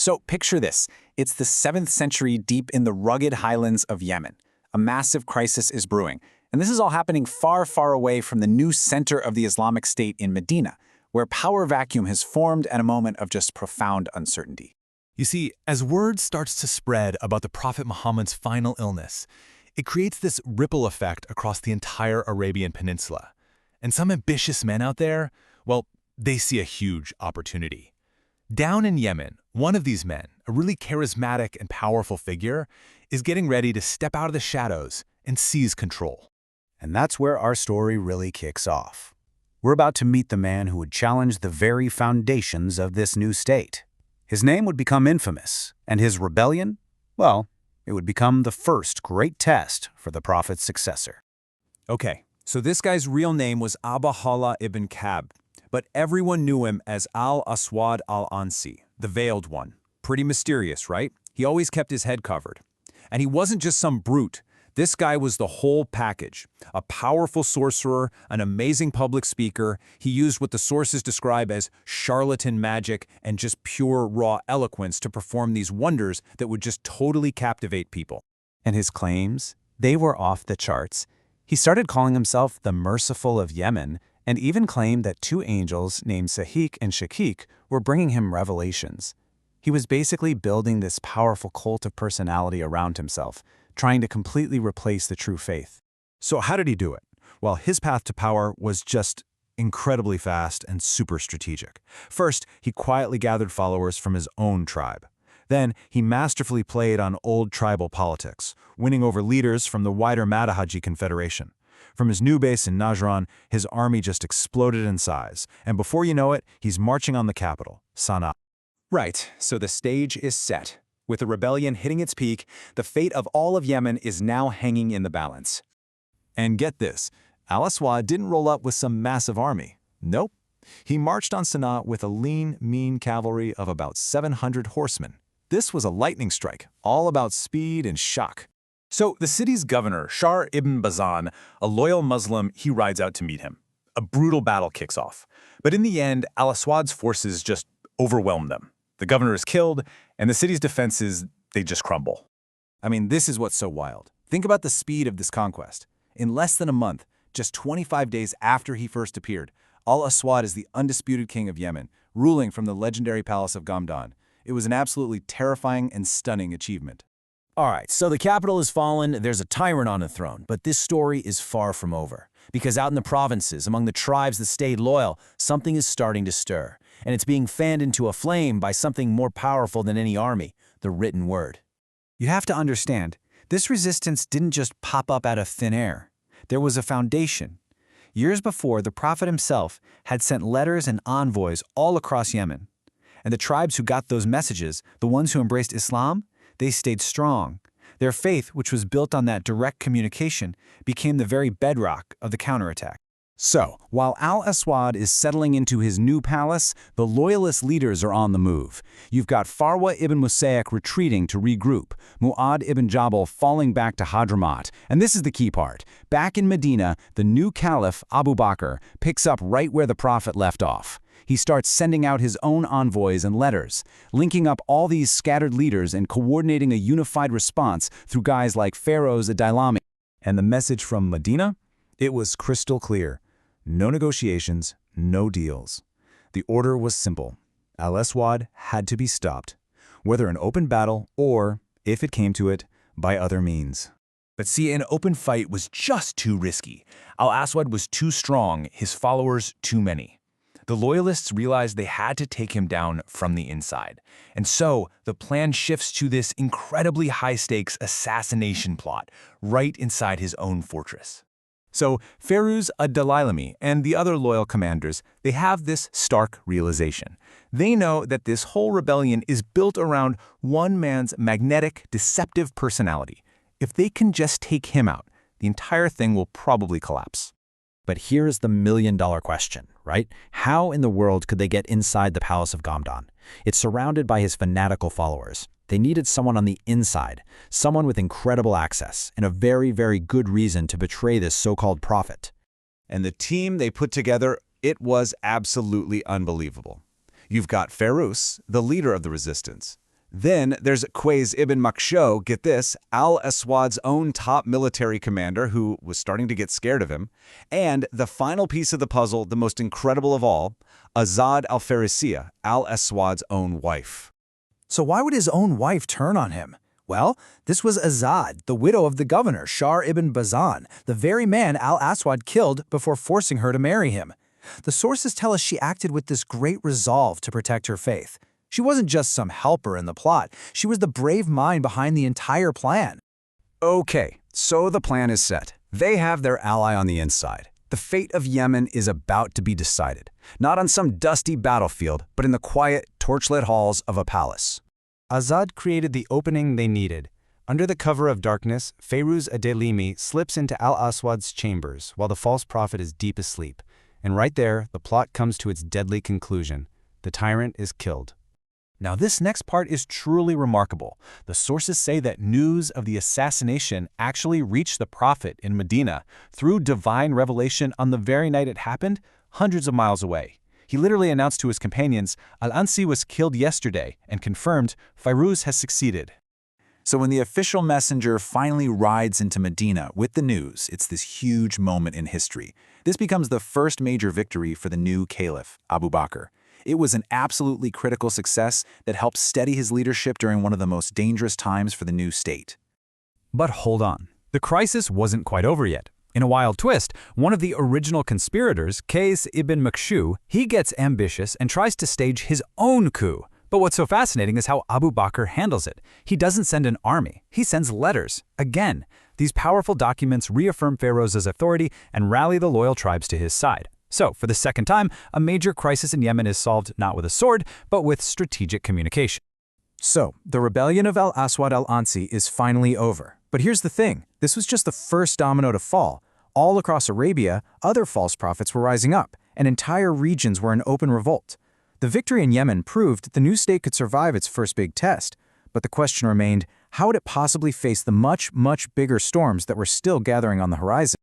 So picture this. It's the 7th century deep in the rugged highlands of Yemen. A massive crisis is brewing. And this is all happening far, far away from the new center of the Islamic State in Medina, where power vacuum has formed at a moment of just profound uncertainty. You see, as word starts to spread about the Prophet Muhammad's final illness, it creates this ripple effect across the entire Arabian Peninsula. And some ambitious men out there, well, they see a huge opportunity. Down in Yemen, one of these men, a really charismatic and powerful figure, is getting ready to step out of the shadows and seize control. And that's where our story really kicks off. We're about to meet the man who would challenge the very foundations of this new state. His name would become infamous, and his rebellion, well, it would become the first great test for the Prophet's successor. Okay, so this guy's real name was Abdullah ibn Ka'b, but everyone knew him as al-Aswad al-Ansi, the veiled one. Pretty mysterious, right? He always kept his head covered. And he wasn't just some brute. This guy was the whole package. A powerful sorcerer, an amazing public speaker. He used what the sources describe as charlatan magic and just pure raw eloquence to perform these wonders that would just totally captivate people. And his claims, they were off the charts. He started calling himself the Merciful of Yemen, and even claimed that 2 angels named Siddiq and Shakik were bringing him revelations. He was basically building this powerful cult of personality around himself, trying to completely replace the true faith. So how did he do it? Well, his path to power was just incredibly fast and super strategic. First, he quietly gathered followers from his own tribe. Then, he masterfully played on old tribal politics, winning over leaders from the wider Madahaji Confederation. From his new base in Najran, his army just exploded in size, and before you know it, he's marching on the capital, Sana'a. Right, so the stage is set. With the rebellion hitting its peak, the fate of all of Yemen is now hanging in the balance. And get this, al-Aswad didn't roll up with some massive army. Nope. He marched on Sana'a with a lean, mean cavalry of about 700 horsemen. This was a lightning strike, all about speed and shock. So the city's governor, Shahr ibn Bazan, a loyal Muslim, he rides out to meet him. A brutal battle kicks off. But in the end, al-Aswad's forces just overwhelm them. The governor is killed, and the city's defenses, they just crumble. I mean, this is what's so wild. Think about the speed of this conquest. In less than a month, just 25 days after he first appeared, al-Aswad is the undisputed king of Yemen, ruling from the legendary palace of Gamdan. It was an absolutely terrifying and stunning achievement. All right, so the capital has fallen, there's a tyrant on the throne, but this story is far from over. Because out in the provinces, among the tribes that stayed loyal, something is starting to stir. And it's being fanned into a flame by something more powerful than any army, the written word. You have to understand, this resistance didn't just pop up out of thin air. There was a foundation. Years before, the Prophet himself had sent letters and envoys all across Yemen. And the tribes who got those messages, the ones who embraced Islam, they stayed strong. Their faith, which was built on that direct communication, became the very bedrock of the counterattack. So, while al-Aswad is settling into his new palace, the loyalist leaders are on the move. You've got Farwa ibn Musayyak retreating to regroup, Mu'ad ibn Jabal falling back to Hadramaut, and this is the key part. Back in Medina, the new Caliph, Abu Bakr, picks up right where the Prophet left off. He starts sending out his own envoys and letters, linking up all these scattered leaders and coordinating a unified response through guys like Pharaoh's Adilami. And the message from Medina? It was crystal clear. No negotiations, no deals. The order was simple. Al-Aswad had to be stopped, whether in open battle or, if it came to it, by other means. But see, an open fight was just too risky. Al-Aswad was too strong, his followers too many. The loyalists realized they had to take him down from the inside. And so, the plan shifts to this incredibly high-stakes assassination plot right inside his own fortress. So, Pharaoh's Adilami and the other loyal commanders, they have this stark realization. They know that this whole rebellion is built around one man's magnetic, deceptive personality. If they can just take him out, the entire thing will probably collapse. But here's the million-dollar question, right? How in the world could they get inside the palace of Gamdan? It's surrounded by his fanatical followers. They needed someone on the inside, someone with incredible access, and a very, very good reason to betray this so-called prophet. And the team they put together, it was absolutely unbelievable. You've got Fairuz, the leader of the resistance, Then there's Qais ibn Makhshow, get this, al-Aswad's own top military commander who was starting to get scared of him. And the final piece of the puzzle, the most incredible of all, Azad al-Farisiyah, al-Aswad's own wife. So why would his own wife turn on him? Well, this was Azad, the widow of the governor, Shahr ibn Bazan, the very man al-Aswad killed before forcing her to marry him. The sources tell us she acted with this great resolve to protect her faith. She wasn't just some helper in the plot, she was the brave mind behind the entire plan. Okay, so the plan is set. They have their ally on the inside. The fate of Yemen is about to be decided, not on some dusty battlefield, but in the quiet, torchlit halls of a palace. Azad created the opening they needed. Under the cover of darkness, Fairuz Adelimi slips into al-Aswad's chambers while the false prophet is deep asleep. And right there, the plot comes to its deadly conclusion. The tyrant is killed. Now this next part is truly remarkable. The sources say that news of the assassination actually reached the prophet in Medina through divine revelation on the very night it happened, hundreds of miles away. He literally announced to his companions, al-Ansi was killed yesterday, and confirmed, Fairuz has succeeded. So when the official messenger finally rides into Medina with the news, it's this huge moment in history. This becomes the first major victory for the new Caliph, Abu Bakr. It was an absolutely critical success that helped steady his leadership during one of the most dangerous times for the new state. But hold on. The crisis wasn't quite over yet. In a wild twist, one of the original conspirators, Qais ibn Makhshow, he gets ambitious and tries to stage his own coup. But what's so fascinating is how Abu Bakr handles it. He doesn't send an army, he sends letters. Again, these powerful documents reaffirm Pharaoh's authority and rally the loyal tribes to his side. So, for the second time, a major crisis in Yemen is solved not with a sword, but with strategic communication. So, the rebellion of al-Aswad al-Ansi is finally over. But here's the thing, this was just the first domino to fall. All across Arabia, other false prophets were rising up, and entire regions were in open revolt. The victory in Yemen proved that the new state could survive its first big test. But the question remained, how would it possibly face the much, much bigger storms that were still gathering on the horizon?